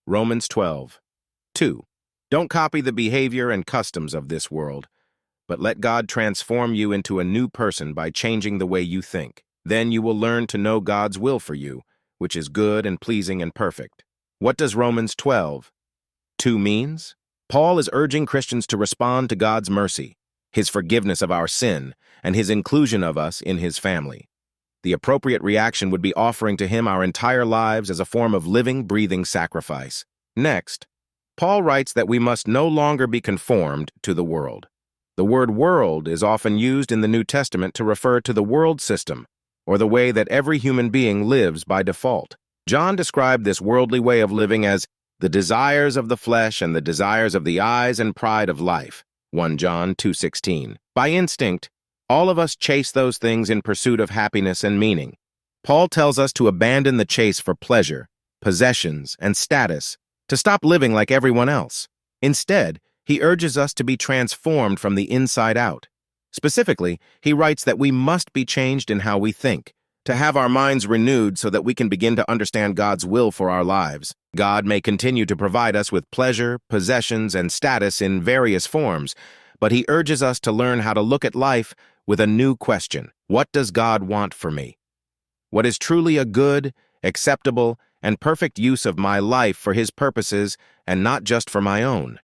Romans 12. 2. Don't copy the behavior and customs of this world, but let God transform you into a new person by changing the way you think. Then you will learn to know God's will for you, which is good and pleasing and perfect. What does Romans 12:2 means? Paul is urging Christians to respond to God's mercy, His forgiveness of our sin, and His inclusion of us in His family. The appropriate reaction would be offering to Him our entire lives as a form of living, breathing sacrifice. Next, Paul writes that we must no longer be conformed to the world. The word world is often used in the New Testament to refer to the world system, or the way that every human being lives by default. John described this worldly way of living as the desires of the flesh and the desires of the eyes and pride of life. 1 John 2:16. By instinct, all of us chase those things in pursuit of happiness and meaning. Paul tells us to abandon the chase for pleasure, possessions, and status, to stop living like everyone else. Instead, he urges us to be transformed from the inside out. Specifically, he writes that we must be changed in how we think, to have our minds renewed so that we can begin to understand God's will for our lives. God may continue to provide us with pleasure, possessions, and status in various forms, but he urges us to learn how to look at life with a new question. What does God want for me? What is truly a good, acceptable, and perfect use of my life for his purposes and not just for my own?